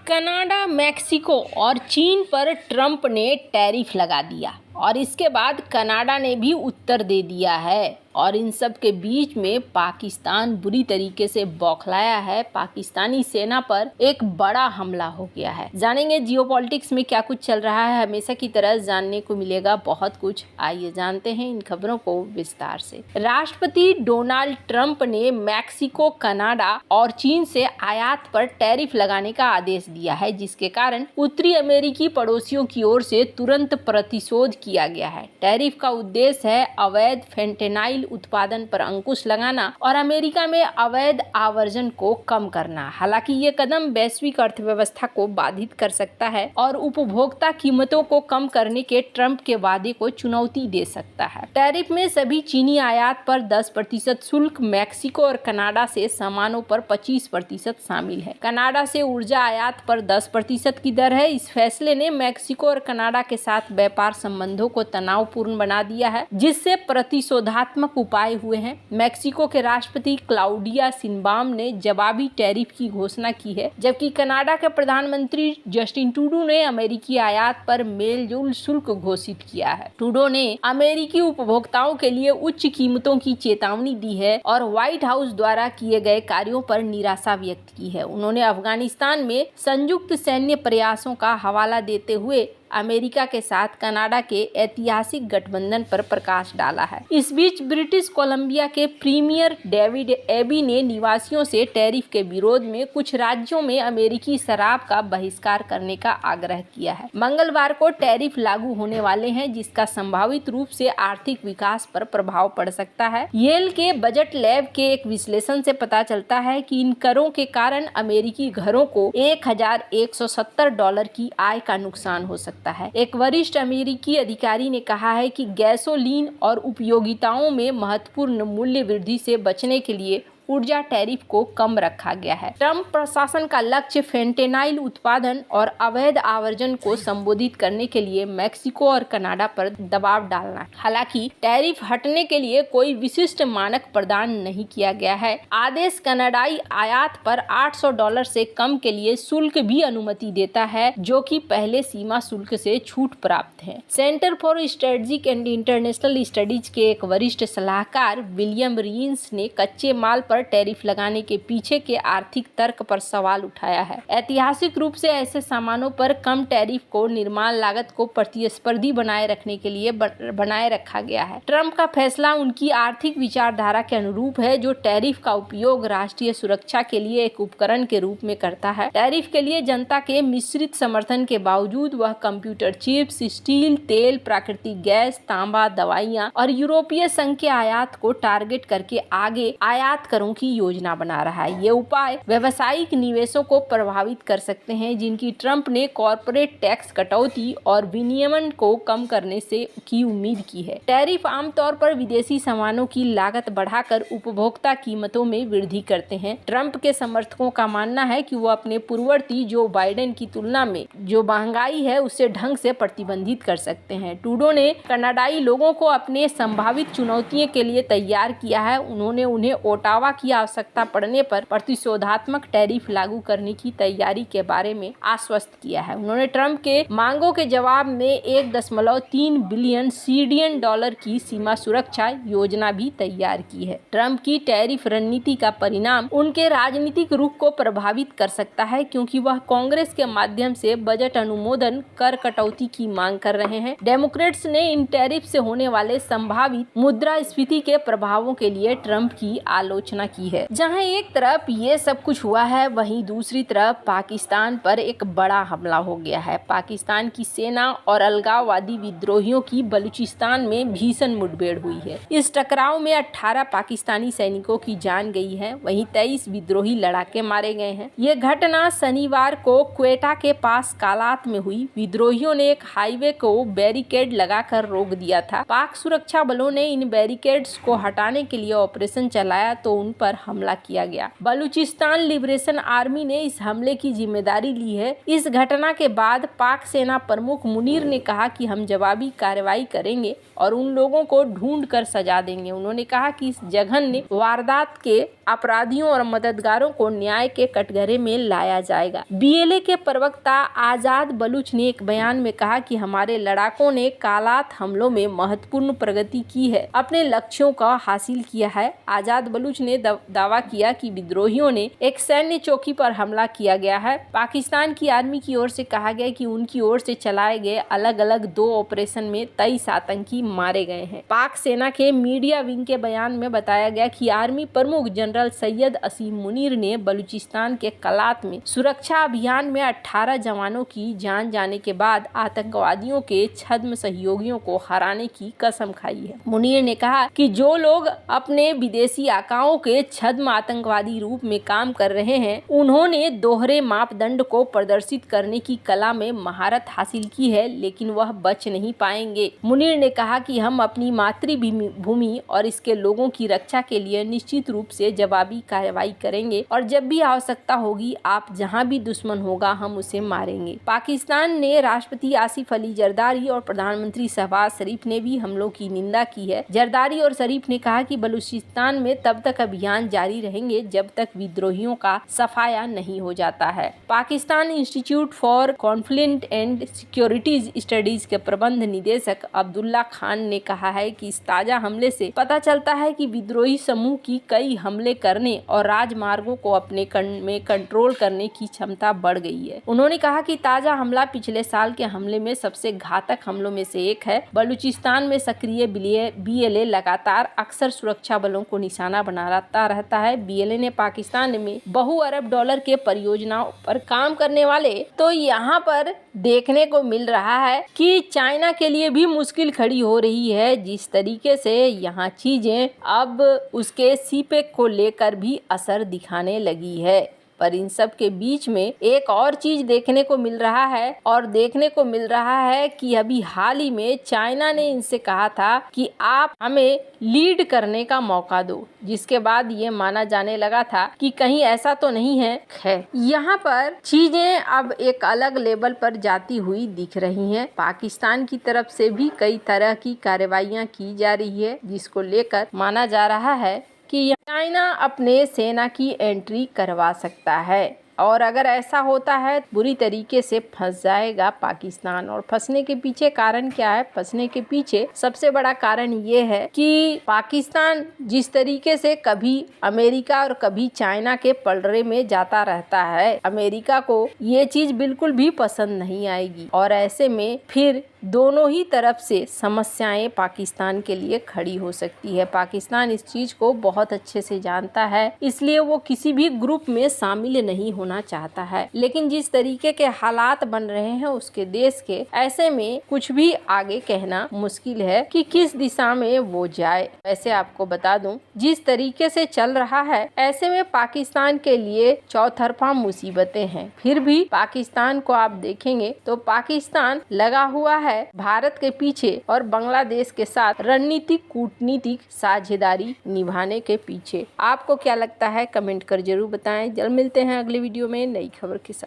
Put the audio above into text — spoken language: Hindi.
कनाडा, मैक्सिको और चीन पर ट्रंप ने टैरिफ लगा दिया और इसके बाद कनाडा ने भी उत्तर दे दिया है और इन सब के बीच में पाकिस्तान बुरी तरीके से बौखलाया है। पाकिस्तानी सेना पर एक बड़ा हमला हो गया है। जानेंगे जियोपॉलिटिक्स में क्या कुछ चल रहा है। हमेशा की तरह जानने को मिलेगा बहुत कुछ। आइए जानते हैं इन खबरों को विस्तार से। राष्ट्रपति डोनाल्ड ट्रंप ने मैक्सिको, कनाडा और चीन से आयात पर टैरिफ लगाने का आदेश दिया है, जिसके कारण उत्तरी अमेरिकी पड़ोसियों की ओर से तुरंत प्रतिशोध किया गया है। टैरिफ का उद्देश्य है अवैध फेंटेनाइल उत्पादन पर अंकुश लगाना और अमेरिका में अवैध आवर्जन को कम करना। हालांकि ये कदम वैश्विक अर्थव्यवस्था को बाधित कर सकता है और उपभोक्ता कीमतों को कम करने के ट्रंप के वादे को चुनौती दे सकता है। टैरिफ में सभी चीनी आयात पर 10% शुल्क, मैक्सिको और कनाडा से सामानों पर 25% शामिल है। कनाडा से ऊर्जा आयात पर 10% की दर है। इस फैसले ने मैक्सिको और कनाडा के साथ व्यापार संबंधों को तनावपूर्ण बना दिया है, जिससे प्रतिशोधात्मक उपाय हुए हैं। मैक्सिको के राष्ट्रपति क्लाउडिया शिनबाम ने जवाबी टैरिफ की घोषणा की है, जबकि कनाडा के प्रधानमंत्री जस्टिन ट्रूडो ने अमेरिकी आयात पर मेलजोल शुल्क घोषित किया है। ट्रूडो ने अमेरिकी उपभोक्ताओं के लिए उच्च कीमतों की चेतावनी दी है और व्हाइट हाउस द्वारा किए गए कार्यों पर निराशा व्यक्त की है। उन्होंने अफगानिस्तान में संयुक्त सैन्य प्रयासों का हवाला देते हुए अमेरिका के साथ कनाडा के ऐतिहासिक गठबंधन पर प्रकाश डाला है। इस बीच ब्रिटिश कोलंबिया के प्रीमियर डेविड एबी ने निवासियों से टैरिफ के विरोध में कुछ राज्यों में अमेरिकी शराब का बहिष्कार करने का आग्रह किया है। मंगलवार को टैरिफ लागू होने वाले हैं, जिसका संभावित रूप से आर्थिक विकास पर प्रभाव पड़ सकता है। येल के बजट लैब के एक विश्लेषण से पता चलता है कि इन करों के कारण अमेरिकी घरों को $1170 की आय का नुकसान हो सकता है। एक वरिष्ठ अमेरिकी अधिकारी ने कहा है कि गैसोलीन और उपयोगिताओं में महत्वपूर्ण मूल्य वृद्धि से बचने के लिए ऊर्जा टैरिफ को कम रखा गया है। ट्रंप प्रशासन का लक्ष्य फेंटेनाइल उत्पादन और अवैध आवर्जन को संबोधित करने के लिए मैक्सिको और कनाडा पर दबाव डालना है। हालांकि टैरिफ हटने के लिए कोई विशिष्ट मानक प्रदान नहीं किया गया है। आदेश कनाडाई आयात पर $800 से कम के लिए शुल्क भी अनुमति देता है, जो कि पहले सीमा शुल्क से छूट प्राप्त है। Centre for strategic and international studies के एक वरिष्ठ सलाहकार विलियम रीन्स ने कच्चे माल पर टैरिफ लगाने के पीछे के आर्थिक तर्क पर सवाल उठाया है। ऐतिहासिक रूप से ऐसे सामानों पर कम टैरिफ को निर्माण लागत को प्रतिस्पर्धी बनाए रखने के लिए बनाए रखा गया है। ट्रंप का फैसला उनकी आर्थिक विचारधारा के अनुरूप है, जो टैरिफ का उपयोग राष्ट्रीय सुरक्षा के लिए एक उपकरण के रूप में करता है। टैरिफ के लिए जनता के मिश्रित समर्थन के बावजूद वह कंप्यूटर चिप्स, स्टील, तेल, प्राकृतिक गैस, तांबा, दवाइयां और यूरोपीय संघ के आयात को टारगेट करके आगे आयात करों की योजना बना रहा है। ये उपाय व्यावसायिक निवेशों को प्रभावित कर सकते हैं, जिनकी ट्रंप ने कॉर्पोरेट टैक्स कटौती और विनियमन को कम करने से की उम्मीद की है। टैरिफ आमतौर पर विदेशी सामानों की लागत बढ़ाकर उपभोक्ता कीमतों में वृद्धि करते हैं। ट्रंप के समर्थकों का मानना है कि वो अपने पूर्ववर्ती जो बाइडेन की तुलना में जो महंगाई है उसे ढंग से प्रतिबंधित कर सकते हैं। ट्रूडो ने कनाडाई लोगों को अपने संभावित चुनौतियों के लिए तैयार किया है। उन्होंने उन्हें ओटावा की आवश्यकता पड़ने पर प्रतिशोधात्मक टैरिफ लागू करने की तैयारी के बारे में आश्वस्त किया है। उन्होंने ट्रंप के मांगों के जवाब में $1.3 बिलियन की सीमा सुरक्षा योजना भी तैयार की है। ट्रंप की टैरिफ रणनीति का परिणाम उनके राजनीतिक रुख को प्रभावित कर सकता है, क्योंकि वह कांग्रेस के माध्यम से बजट अनुमोदन, कर कटौती की मांग कर रहे हैं। डेमोक्रेट्स ने इन टैरिफ से होने वाले संभावित मुद्रास्फीति के प्रभावों के लिए ट्रंप की आलोचना की है। जहां एक तरफ ये सब कुछ हुआ है, वहीं दूसरी तरफ पाकिस्तान पर एक बड़ा हमला हो गया है। पाकिस्तान की सेना और अलगाववादी विद्रोहियों की बलूचिस्तान में भीषण मुठभेड़ हुई है। इस टकराव में 18 पाकिस्तानी सैनिकों की जान गई है, वहीं 23 विद्रोही लड़ाके मारे गए हैं। ये घटना शनिवार को क्वेटा के पास कालात में हुई। विद्रोहियों ने एक हाईवे को बैरिकेड लगाकर रोक दिया था। पाक सुरक्षा बलों ने इन बैरिकेड्स को हटाने के लिए ऑपरेशन चलाया तो उन पर हमला किया गया। बलूचिस्तान लिबरेशन आर्मी ने इस हमले की जिम्मेदारी ली है। इस घटना के बाद पाक सेना प्रमुख मुनीर ने कहा कि हम जवाबी कार्रवाई करेंगे और उन लोगों को ढूंढ कर सजा देंगे। उन्होंने कहा कि इस जघन्य वारदात के अपराधियों और मददगारों को न्याय के कटघरे में लाया जाएगा। बीएलए के प्रवक्ता आजाद बलूच ने एक बयान में कहा कि हमारे लड़ाकों ने कालात हमलों में महत्वपूर्ण प्रगति की है, अपने लक्ष्यों का हासिल किया है। आजाद बलूच ने दावा किया कि विद्रोहियों ने एक सैन्य चौकी पर हमला किया गया है। पाकिस्तान की आर्मी की ओर से कहा गया कि उनकी ओर से चलाए गए अलग अलग 2 ऑपरेशन में 23 आतंकी मारे गए हैं। पाक सेना के मीडिया विंग के बयान में बताया गया कि आर्मी प्रमुख जनरल सैयद असीम मुनीर ने बलूचिस्तान के कलात में सुरक्षा अभियान में 18 जवानों की जान जाने के बाद आतंकवादियों के छद्म सहयोगियों को हराने की कसम खाई है। मुनीर ने कहा कि जो लोग अपने विदेशी आकाओं के छद्म आतंकवादी रूप में काम कर रहे हैं, उन्होंने दोहरे मापदंड को प्रदर्शित करने की कला में महारत हासिल की है, लेकिन वह बच नहीं पाएंगे। मुनीर ने कहा कि हम अपनी मातृभूमि और इसके लोगों की रक्षा के लिए निश्चित रूप से जवाबी कार्रवाई करेंगे और जब भी आवश्यकता होगी, आप जहां भी दुश्मन होगा, हम उसे मारेंगे। पाकिस्तान ने राष्ट्रपति आसिफ अली जरदारी और प्रधानमंत्री शहबाज शरीफ ने भी हमलों की निंदा की है। जरदारी और शरीफ ने कहा कि बलूचिस्तान में तब तक अभियान जारी रहेंगे जब तक विद्रोहियों का सफाया नहीं हो जाता है। Pakistan institute for conflict and securities studies के प्रबंध निदेशक अब्दुल्ला खान ने कहा है कि इस ताजा हमले से पता चलता है कि विद्रोही समूह की कई हमले करने और राजमार्गों को अपने में कंट्रोल करने की क्षमता बढ़ गई है। उन्होंने कहा कि ताजा हमला पिछले साल के हमले में सबसे घातक हमलों में से एक है। बलूचिस्तान में सक्रिय बीएलए लगातार अक्सर सुरक्षा बलों को निशाना बनाता रहता है। बीएलए ने पाकिस्तान में बहु अरब डॉलर के परियोजनाओं पर काम करने वाले, तो यहाँ पर देखने को मिल रहा है कि चाइना के लिए भी मुश्किल खड़ी हो रही है। जिस तरीके से यहाँ चीजें अब उसके सीपेक को लेकर भी असर दिखाने लगी है, पर इन सब के बीच में एक और चीज देखने को मिल रहा है कि अभी हाल ही में चाइना ने इनसे कहा था कि आप हमें लीड करने का मौका दो, जिसके बाद ये माना जाने लगा था कि कहीं ऐसा तो नहीं है। खैर, यहाँ पर चीजें अब एक अलग लेवल पर जाती हुई दिख रही हैं। पाकिस्तान की तरफ से भी कई तरह की कार्रवाइयाँ की जा रही है, जिसको लेकर माना जा रहा है कि चाइना अपने सेना की एंट्री करवा सकता है और अगर ऐसा होता है बुरी तरीके से फंस जाएगा पाकिस्तान। और फंसने के पीछे कारण क्या है? फंसने के पीछे सबसे बड़ा कारण ये है कि पाकिस्तान जिस तरीके से कभी अमेरिका और कभी चाइना के पलड़े में जाता रहता है, अमेरिका को ये चीज बिल्कुल भी पसंद नहीं आएगी और ऐसे में फिर दोनों ही तरफ से समस्याएं पाकिस्तान के लिए खड़ी हो सकती है। पाकिस्तान इस चीज को बहुत अच्छे से जानता है, इसलिए वो किसी भी ग्रुप में शामिल नहीं होना चाहता है। लेकिन जिस तरीके के हालात बन रहे हैं उसके देश के, ऐसे में कुछ भी आगे कहना मुश्किल है कि किस दिशा में वो जाए। वैसे आपको बता दूं, जिस तरीके से चल रहा है, ऐसे में पाकिस्तान के लिए चौतरफा मुसीबतें हैं। फिर भी पाकिस्तान को आप देखेंगे तो पाकिस्तान लगा हुआ है भारत के पीछे और बांग्लादेश के साथ रणनीतिक कूटनीतिक साझेदारी निभाने के पीछे। आपको क्या लगता है? कमेंट कर जरूर बताएं। जल्द मिलते हैं अगले वीडियो में नई खबर के साथ।